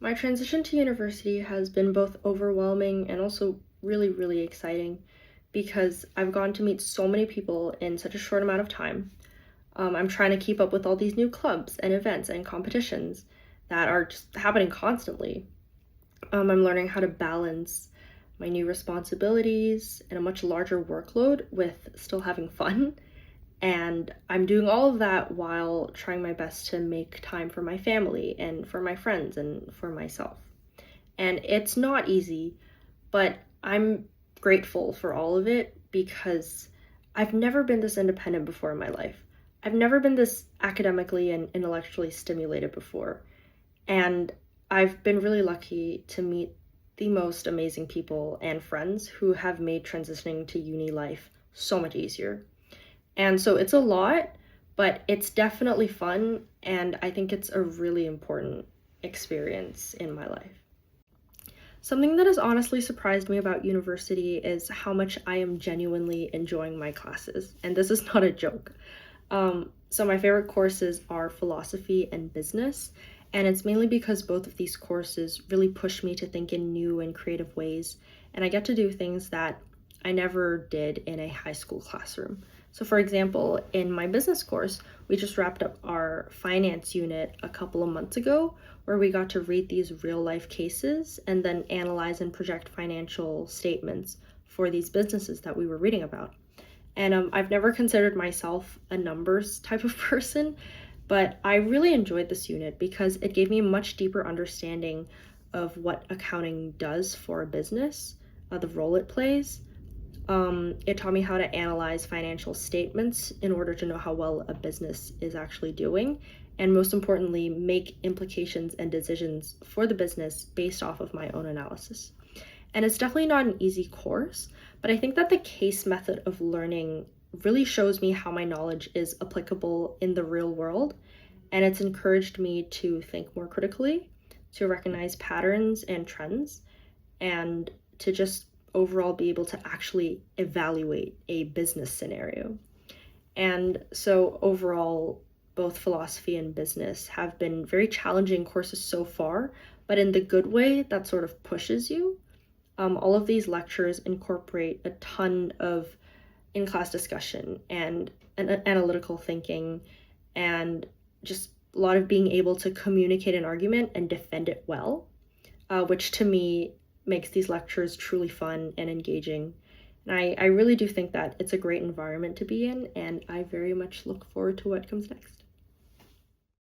My transition to university has been both overwhelming and also really, really exciting because I've gotten to meet so many people in such a short amount of time. I'm trying to keep up with all these new clubs and events and competitions that are just happening constantly. I'm learning how to balance my new responsibilities and a much larger workload with still having fun. And I'm doing all of that while trying my best to make time for my family and for my friends and for myself. And it's not easy, but I'm grateful for all of it because I've never been this independent before in my life. I've never been this academically and intellectually stimulated before. And I've been really lucky to meet the most amazing people and friends who have made transitioning to uni life so much easier. And so it's a lot, but it's definitely fun, and I think it's a really important experience in my life. Something that has honestly surprised me about university is how much I am genuinely enjoying my classes, and this is not a joke. So my favorite courses are philosophy and business, and it's mainly because both of these courses really push me to think in new and creative ways, and I get to do things that I never did in a high school classroom. So for example, in my business course, we just wrapped up our finance unit a couple of months ago, where we got to read these real life cases and then analyze and project financial statements for these businesses that we were reading about. And I've never considered myself a numbers type of person, but I really enjoyed this unit because it gave me a much deeper understanding of what accounting does for a business, the role it plays. It taught me how to analyze financial statements in order to know how well a business is actually doing, and most importantly, make implications and decisions for the business based off of my own analysis. And it's definitely not an easy course, but I think that the case method of learning really shows me how my knowledge is applicable in the real world. And it's encouraged me to think more critically, to recognize patterns and trends, and to just overall be able to actually evaluate a business scenario. And so overall, both philosophy and business have been very challenging courses so far, but in the good way that sort of pushes you. All of these lectures incorporate a ton of in-class discussion and analytical thinking and just a lot of being able to communicate an argument and defend it well, which to me makes these lectures truly fun and engaging. And I really do think that it's a great environment to be in, and I very much look forward to what comes next.